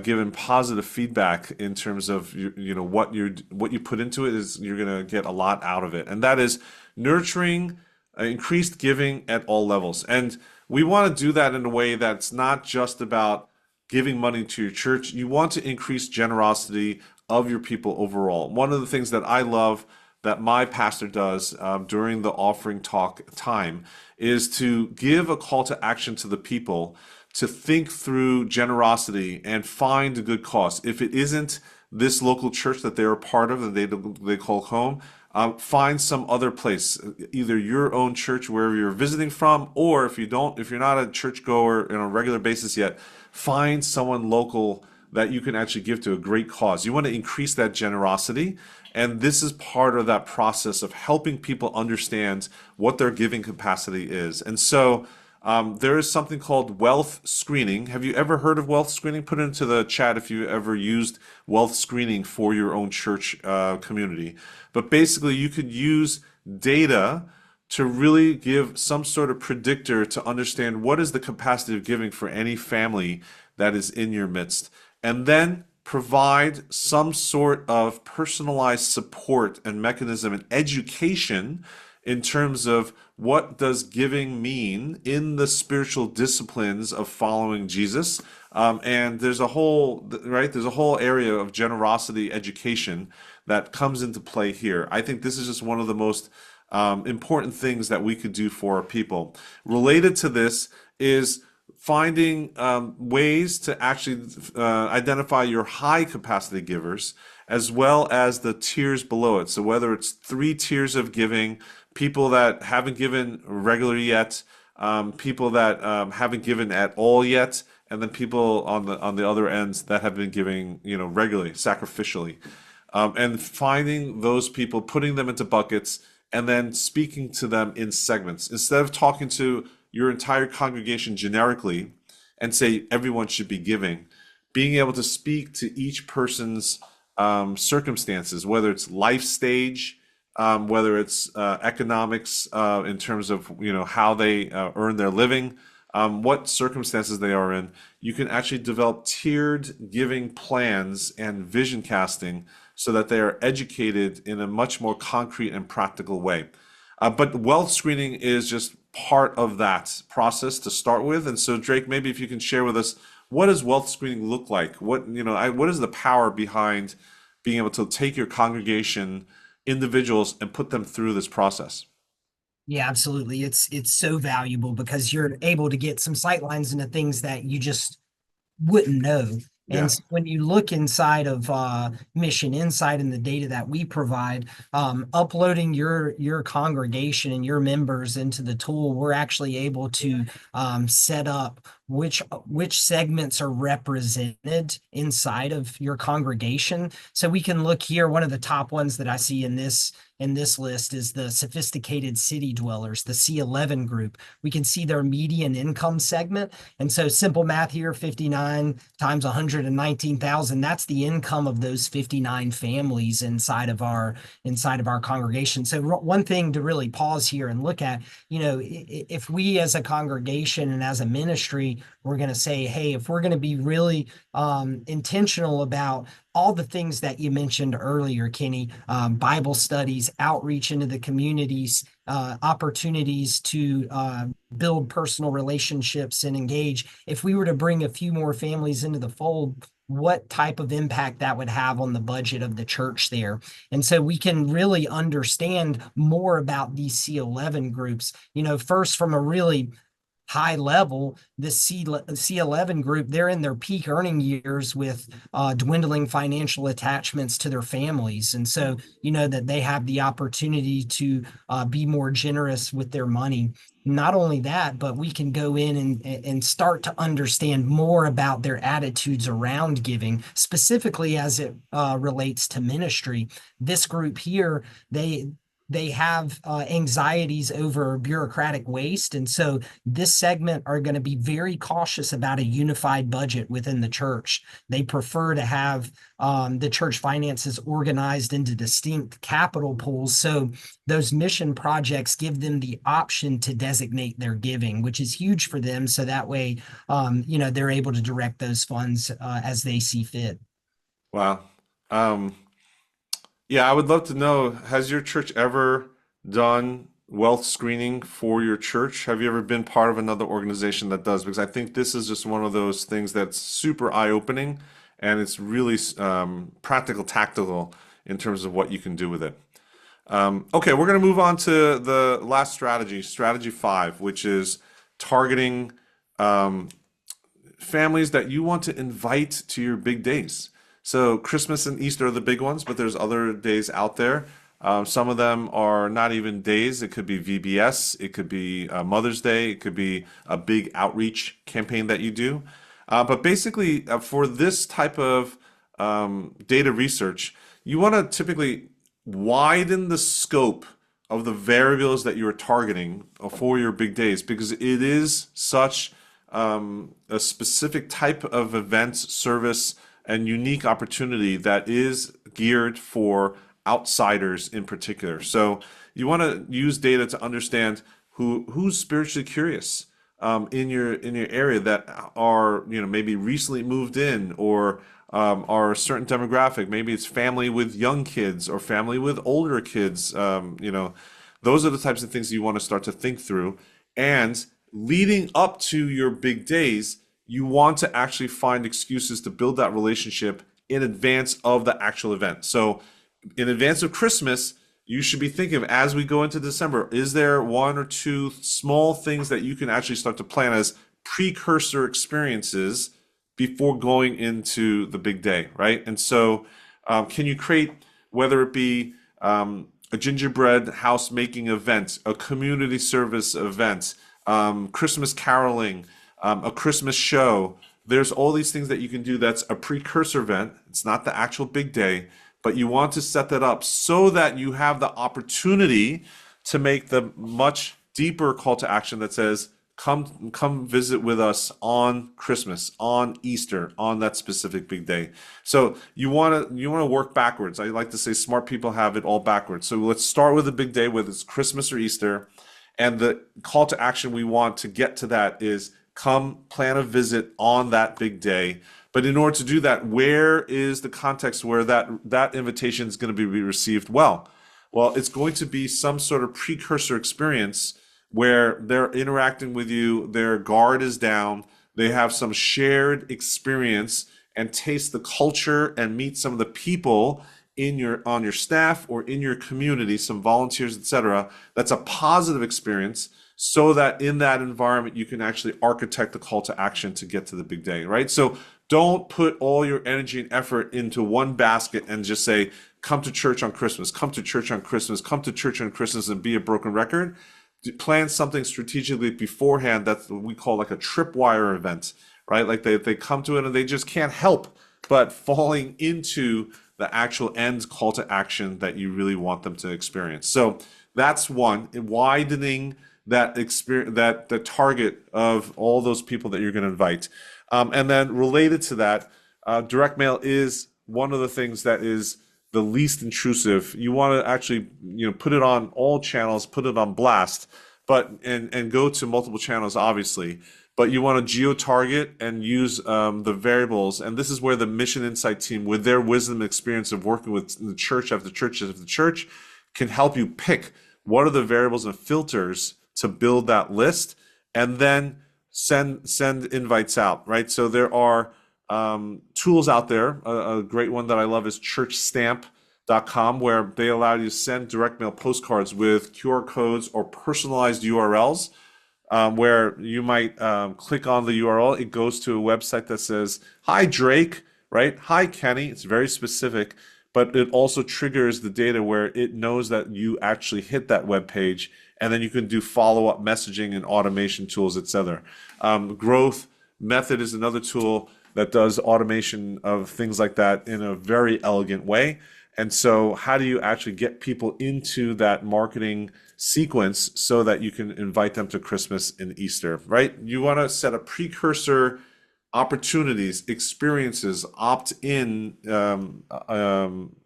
given positive feedback in terms of what you put into it is you're going to get a lot out of it, and that is nurturing increased giving at all levels. And we want to do that in a way that's not just about giving money to your church. You want to increase generosity of your people overall. One of the things that I love that my pastor does during the offering talk time is to give a call to action to the people to think through generosity and find a good cause. If it isn't this local church that they're a part of, that they call home, find some other place, either your own church wherever you're visiting from, or if you're not a churchgoer on a regular basis yet, find someone local that you can actually give to a great cause. You want to increase that generosity, and this is part of that process of helping people understand what their giving capacity is. And so there is something called wealth screening. Have you ever heard of wealth screening? Put it into the chat if you ever used wealth screening for your own church community. But basically, you could use data to really give some sort of predictor to understand what is the capacity of giving for any family that is in your midst, and then provide some sort of personalized support and mechanism and education in terms of what does giving mean in the spiritual disciplines of following Jesus. And there's a whole area of generosity education that comes into play here. I think this is just one of the most important things that we could do for our people. Related to this is finding ways to actually identify your high capacity givers as well as the tiers below it. So whether it's 3 tiers of giving, people that haven't given regularly yet, people that haven't given at all yet, and then people on the other ends that have been giving, regularly, sacrificially, and finding those people, putting them into buckets, and then speaking to them in segments instead of talking to your entire congregation generically and say everyone should be giving. Being able to speak to each person's circumstances, whether it's life stage, whether it's economics in terms of how they earn their living, what circumstances they are in. You can actually develop tiered giving plans and vision casting so that they are educated in a much more concrete and practical way. But wealth screening is just part of that process to start with. And so, Drake, maybe if you can share with us, what does wealth screening look like? What is the power behind being able to take your congregation individuals and put them through this process? Yeah, absolutely. It's so valuable because you're able to get some sight lines into things that you just wouldn't know. And Yeah. when you look inside of Mission Insight and the data that we provide, uploading your congregation and your members into the tool, we're actually able to set up which segments are represented inside of your congregation. So we can look here. One of the top ones that I see in this list is the sophisticated city dwellers, the C11 group. We can see their median income segment. And so simple math here, 59 times 119,000, that's the income of those 59 families inside of our congregation. So one thing to really pause here and look at, if we as a congregation and as a ministry, we're going to say, hey, if we're going to be really intentional about all the things that you mentioned earlier, Kenny, Bible studies, outreach into the communities, opportunities to build personal relationships and engage. If we were to bring a few more families into the fold, what type of impact that would have on the budget of the church there. And so we can really understand more about these C11 groups, first from a really high level. The C11 group, they're in their peak earning years with dwindling financial attachments to their families. And so, that they have the opportunity to be more generous with their money. Not only that, but we can go in and start to understand more about their attitudes around giving, specifically as it relates to ministry. This group here, they have anxieties over bureaucratic waste. And so this segment are going to be very cautious about a unified budget within the church. They prefer to have the church finances organized into distinct capital pools. So those mission projects give them the option to designate their giving, which is huge for them. So that way, they're able to direct those funds as they see fit. Wow. Um, yeah, I would love to know, has your church ever done wealth screening for your church? Have you ever been part of another organization that does? Because I think this is just one of those things that's super eye-opening and it's really practical, tactical in terms of what you can do with it. Okay, we're going to move on to the last strategy, strategy 5, which is targeting um, families that you want to invite to your big days. So Christmas and Easter are the big ones, but there's other days out there. Some of them are not even days. It could be VBS, it could be Mother's Day, it could be a big outreach campaign that you do. But basically, for this type of data research, you want to typically widen the scope of the variables that you're targeting for your big days because it is such a specific type of event, service, and unique opportunity that is geared for outsiders in particular. So you want to use data to understand who's spiritually curious in your area that are maybe recently moved in or are a certain demographic. Maybe it's family with young kids or family with older kids. Those are the types of things you want to start to think through. And leading up to your big days, you want to actually find excuses to build that relationship in advance of the actual event. So in advance of Christmas, you should be thinking of, as we go into December, is there one or two small things that you can actually start to plan as precursor experiences before going into the big day, right? And so can you create, whether it be a gingerbread house making event, a community service event, Christmas caroling, a Christmas show. There's all these things that you can do that's a precursor event. It's not the actual big day, but you want to set that up so that you have the opportunity to make the much deeper call to action that says, come visit with us on Christmas, on Easter, on that specific big day. So you want to work backwards. I like to say smart people have it all backwards. So let's start with the big day, whether it's Christmas or Easter. And the call to action we want to get to that is come plan a visit on that big day. But in order to do that, where is the context where that invitation is going to be received well? Well, it's going to be some sort of precursor experience where they're interacting with you, their guard is down, they have some shared experience and taste the culture and meet some of the people on your staff or in your community, some volunteers, etc. That's a positive experience so that in that environment you can actually architect the call to action to get to the big day, right? So don't put all your energy and effort into one basket and just say, come to church on Christmas, come to church on Christmas, come to church on Christmas and be a broken record. Plan something strategically beforehand that we call like a tripwire event, right? Like they come to it and they just can't help but falling into the actual end call to action that you really want them to experience. So that's one, widening that experience, that the target of all those people that you're going to invite. And then related to that, direct mail is one of the things that is the least intrusive. You want to actually, put it on all channels, put it on blast, but and go to multiple channels, obviously. But you want to geo-target and use the variables. And this is where the Mission Insight team, with their wisdom and experience of working with the church after church after church, can help you pick what are the variables and filters to build that list, and then send invites out, right? So there are tools out there. A great one that I love is churchstamp.com, where they allow you to send direct mail postcards with QR codes or personalized URLs, where you might click on the URL. It goes to a website that says, hi, Drake, right? Hi, Kenny. It's very specific, but it also triggers the data where it knows that you actually hit that web page, and then you can do follow-up messaging and automation tools, etc. Growth Method is another tool that does automation of things like that in a very elegant way. And so, how do you actually get people into that marketing sequence so that you can invite them to Christmas and Easter, right? You want to set a precursor opportunities, experiences, opt-in,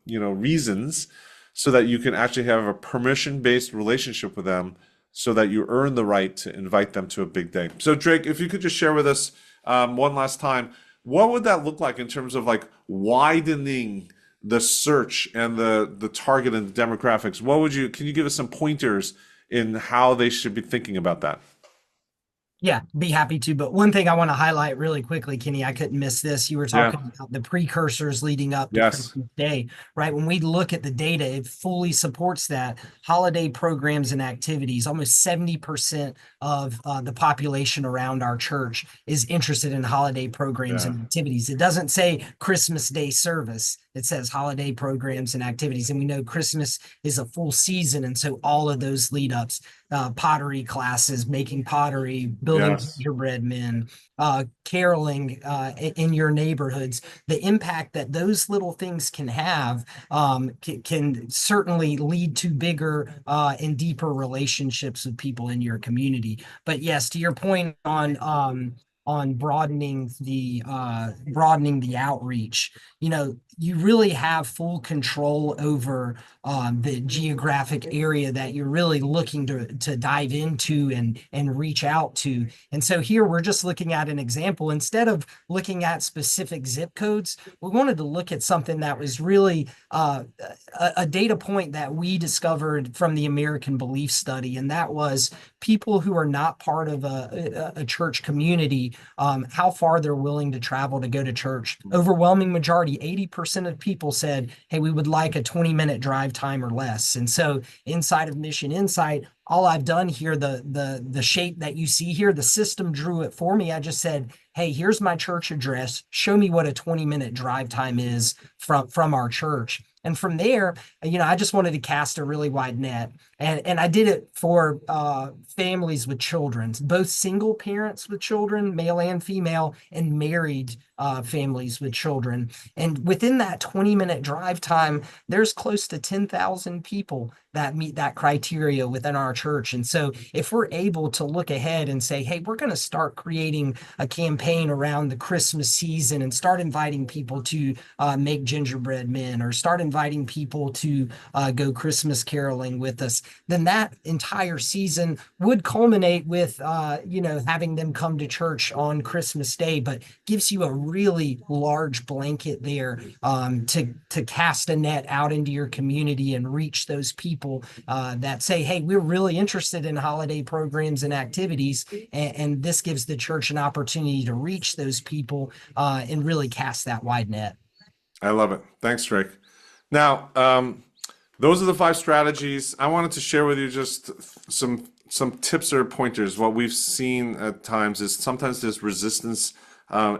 reasons, so that you can actually have a permission-based relationship with them, so that you earn the right to invite them to a big day. So, Drake, if you could just share with us one last time, what would that look like in terms of like widening the search and the target and the demographics? Can you give us some pointers in how they should be thinking about that? Yeah, be happy to. But one thing I want to highlight really quickly, Kenny, I couldn't miss this. You were Yeah. talking about the precursors leading up to Yes. Christmas Day, right? When we look at the data, it fully supports that. Holiday programs and activities, almost 70% of the population around our church is interested in holiday programs Yeah. and activities. It doesn't say Christmas Day service. It says holiday programs and activities. And we know Christmas is a full season. And so all of those lead ups, pottery classes, making pottery, building Yes. gingerbread men, caroling in your neighborhoods. The impact that those little things can have can certainly lead to bigger and deeper relationships with people in your community. But yes, to your point on broadening the outreach, you really have full control over the geographic area that you're really looking to dive into and reach out to. And so here we're just looking at an example. Instead of looking at specific zip codes, we wanted to look at something that was really a data point that we discovered from the American Belief Study, and that was people who are not part of a church community, how far they're willing to travel to go to church. Overwhelming majority, 80% of people said, hey, we would like a 20-minute drive time or less. And so inside of Mission Insight, all I've done here, the shape that you see here, the system drew it for me. I just said, hey, here's my church address. Show me what a 20-minute drive time is from our church. And from there, I just wanted to cast a really wide net. And I did it for families with children, both single parents with children, male and female, and married families with children. And within that 20-minute drive time, there's close to 10,000 people that meet that criteria within our church. And so if we're able to look ahead and say, hey, we're going to start creating a campaign around the Christmas season and start inviting people to make gingerbread men, or start inviting people to go Christmas caroling with us, then that entire season would culminate with, having them come to church on Christmas Day, but gives you a really large blanket there to cast a net out into your community and reach those people that say, hey, we're really interested in holiday programs and activities. And this gives the church an opportunity to reach those people and really cast that wide net. I love it. Thanks, Drake. Now, those are the 5 strategies. I wanted to share with you just some tips or pointers. What we've seen at times is sometimes there's resistance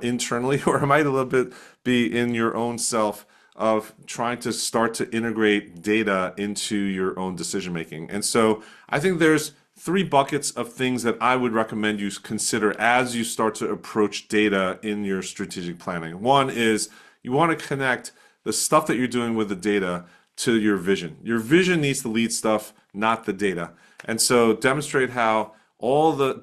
internally, or it might a little bit be in your own self, of trying to start to integrate data into your own decision making. And so I think there's 3 buckets of things that I would recommend you consider as you start to approach data in your strategic planning. One is you want to connect the stuff that you're doing with the data to your vision. Your vision needs to lead stuff, not the data. And so demonstrate how all the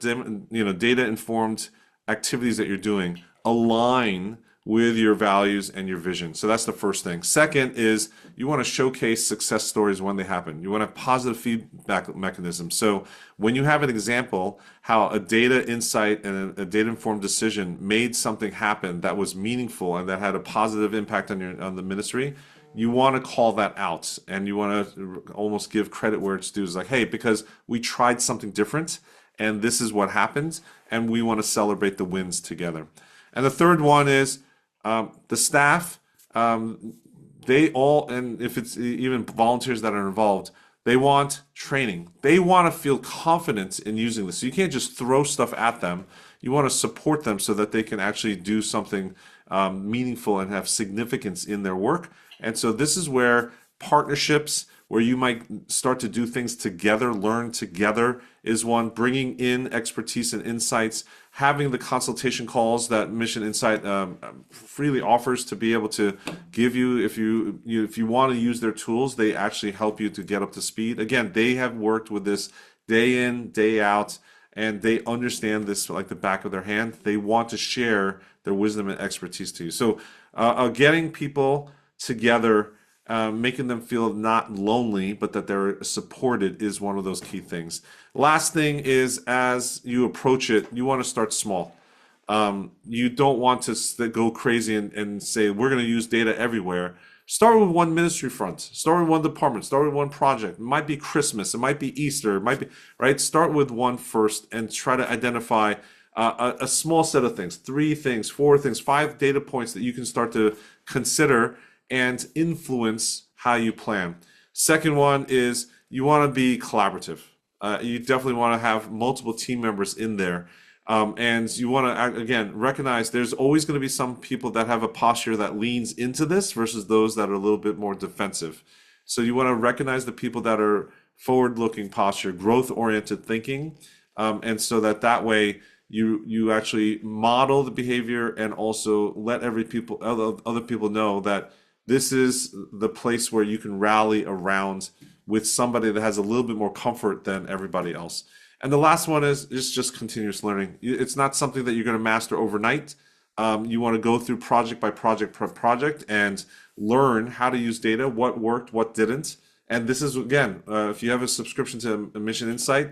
data informed activities that you're doing align with your values and your vision. So that's the first thing. Second is you want to showcase success stories when they happen. You want to have positive feedback mechanisms. So when you have an example how a data insight and a data informed decision made something happen that was meaningful and that had a positive impact on the ministry, you want to call that out, and you want to almost give credit where it's due. It's like, hey, because we tried something different and this is what happened, and we want to celebrate the wins together. And the third one is the staff, they all, and if it's even volunteers that are involved, they want training. They want to feel confident in using this. So you can't just throw stuff at them. You want to support them so that they can actually do something meaningful and have significance in their work. And so this is where partnerships where you might start to do things together, learn together is one. Bringing in expertise and insights, having the consultation calls that Mission Insight freely offers to be able to give you, if you want to use their tools, they actually help you to get up to speed. Again, they have worked with this day in, day out, and they understand this like the back of their hand. They want to share their wisdom and expertise to you. So, getting people together, making them feel not lonely, but that they're supported is one of those key things. Last thing is, as you approach it, you want to start small. You don't want to go crazy and say, we're going to use data everywhere. Start with one ministry front, start with one department, start with one project. It might be Christmas, it might be Easter, it might be, right? Start with one first and try to identify a small set of things, 3 things, 4 things, 5 data points that you can start to consider and influence how you plan. Second one is you want to be collaborative. You definitely want to have multiple team members in there. And you want to, again, recognize there's always going to be some people that have a posture that leans into this versus those that are a little bit more defensive. So you want to recognize the people that are forward-looking posture, growth-oriented thinking, and so that way you actually model the behavior and also let other people know that this is the place where you can rally around with somebody that has a little bit more comfort than everybody else. And the last one is just continuous learning. It's not something that you're going to master overnight. You want to go through project by project and learn how to use data, what worked, what didn't. And this is, again, if you have a subscription to Mission Insight,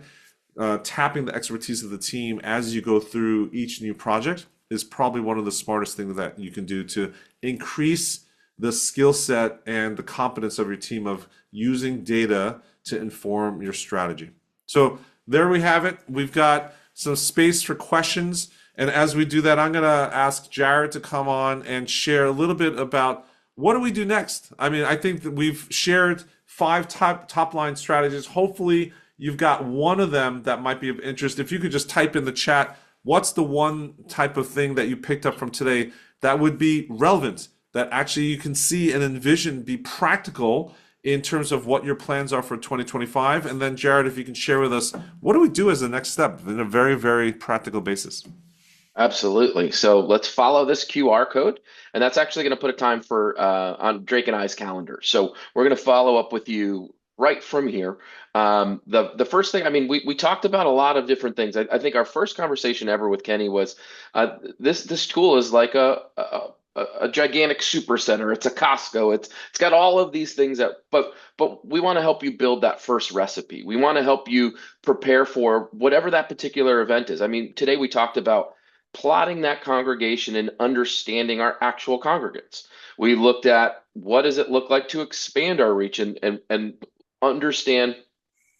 tapping the expertise of the team as you go through each new project is probably one of the smartest things that you can do to increase the skill set and the competence of your team of using data to inform your strategy. So there we have it. We've got some space for questions. And as we do that, I'm going to ask Jared to come on and share a little bit about what do we do next? I mean, I think that we've shared 5 top line strategies. Hopefully, you've got one of them that might be of interest. If you could just type in the chat, what's the one type of thing that you picked up from today that would be relevant, that actually you can see and envision be practical in terms of what your plans are for 2025. And then Jared, if you can share with us, what do we do as the next step in a very, very practical basis? Absolutely. So let's follow this QR code, and that's actually going to put a time for on Drake and I's calendar. So we're going to follow up with you right from here. The first thing, I mean, we talked about a lot of different things. I think our first conversation ever with Kenny was this tool is like a gigantic super center. It's a Costco. It's got all of these things but we want to help you build that first recipe. We want to help you prepare for whatever that particular event is. I mean, today we talked about plotting that congregation and understanding our actual congregants. We looked at what does it look like to expand our reach and understand,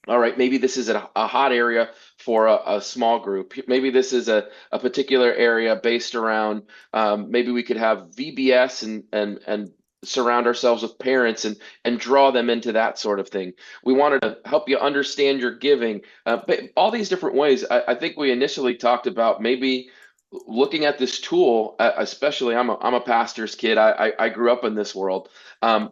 all right, maybe this is a hot area for a small group. Maybe this is a particular area based around, maybe we could have VBS and surround ourselves with parents and draw them into that sort of thing. We wanted to help you understand your giving, but all these different ways. I think we initially talked about maybe looking at this tool, especially I'm a pastor's kid. I grew up in this world,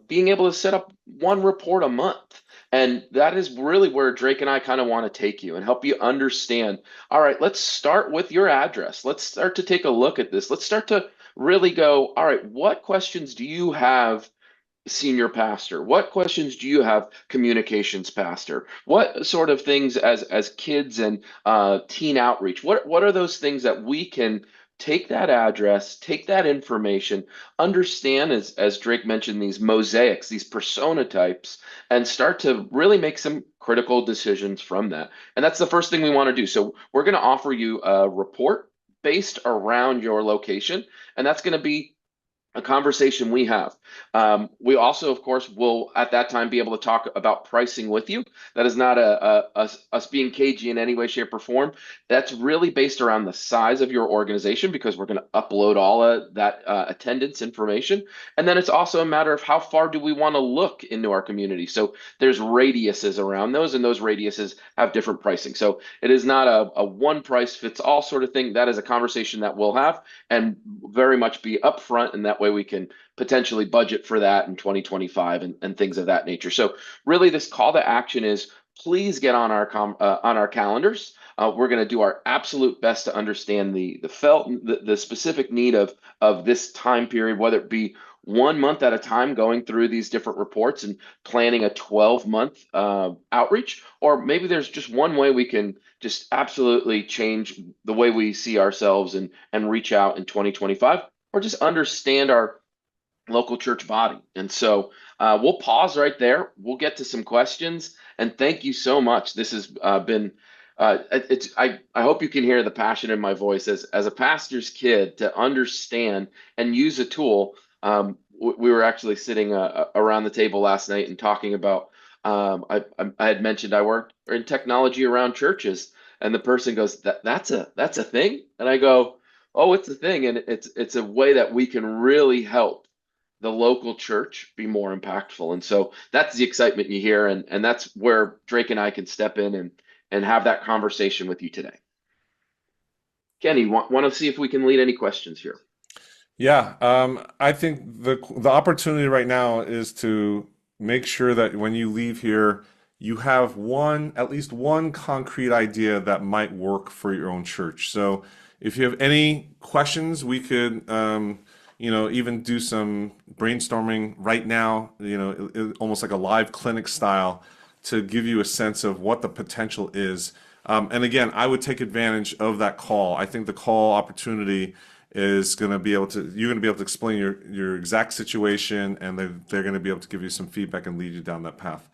being able to set up one report a month. And that is really where Drake and I kind of want to take you and help you understand. All right, let's start with your address. Let's start to take a look at this. Let's start to really go, all right, what questions do you have, senior pastor? What questions do you have, communications pastor? What sort of things as kids and teen outreach? What are those things that we can take that address, take that information, understand as Drake mentioned, these mosaics, these persona types, and start to really make some critical decisions from that. And that's the first thing we want to do. So we're going to offer you a report based around your location, and that's going to be a conversation we have. We also, of course, will at that time be able to talk about pricing with you. That is not us being cagey in any way, shape, or form. That's really based around the size of your organization because we're going to upload all of that attendance information. And then it's also a matter of how far do we want to look into our community. So there's radiuses around those, and those radiuses have different pricing. So it is not a one price fits all sort of thing. That is a conversation that we'll have and very much be upfront, and that that way we can potentially budget for that in 2025 and things of that nature. So really, this call to action is please get on on our calendars. We're going to do our absolute best to understand the specific need of this time period, whether it be 1 month at a time going through these different reports and planning a 12-month outreach, or maybe there's just one way we can just absolutely change the way we see ourselves and reach out in 2025, or just understand our local church body. And so we'll pause right there. We'll get to some questions. And thank you so much. This has been I hope you can hear the passion in my voice as a pastor's kid to understand and use a tool. We were actually sitting around the table last night and talking about. I had mentioned I work in technology around churches, and the person goes, that's a thing," and I go, "Oh, it's a thing, and it's a way that we can really help the local church be more impactful." And so that's the excitement you hear, and that's where Drake and I can step in and have that conversation with you today. Kenny, want to see if we can lead any questions here? Yeah, I think the opportunity right now is to make sure that when you leave here, you have at least one concrete idea that might work for your own church. So if you have any questions, we could, even do some brainstorming right now, almost like a live clinic style to give you a sense of what the potential is. And again, I would take advantage of that call. I think the call opportunity is going to be able to, you're going to be able to explain your exact situation, and they're going to be able to give you some feedback and lead you down that path.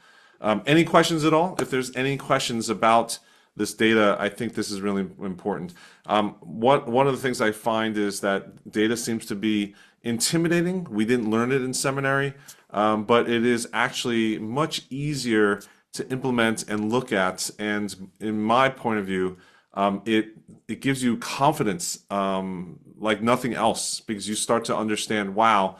Any questions at all? If there's any questions about this data, I think this is really important. One of the things I find is that data seems to be intimidating. We didn't learn it in seminary, but it is actually much easier to implement and look at. And in my point of view, it gives you confidence like nothing else, because you start to understand, wow,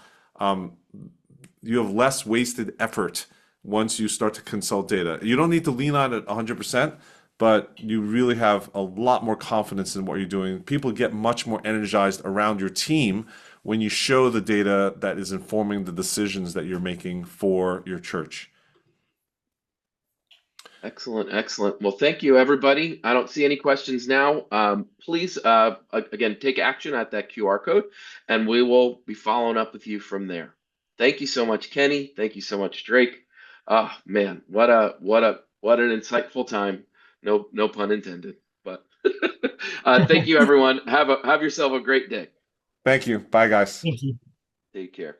you have less wasted effort once you start to consult data. You don't need to lean on it 100%, but you really have a lot more confidence in what you're doing. People get much more energized around your team when you show the data that is informing the decisions that you're making for your church. Excellent, excellent. Well, thank you, everybody. I don't see any questions now. Please, again, take action at that QR code, and we will be following up with you from there. Thank you so much, Kenny. Thank you so much, Drake. Oh man, what an insightful time. No pun intended. But thank you, everyone. Have yourself a great day. Thank you. Bye, guys. Thank you. Take care.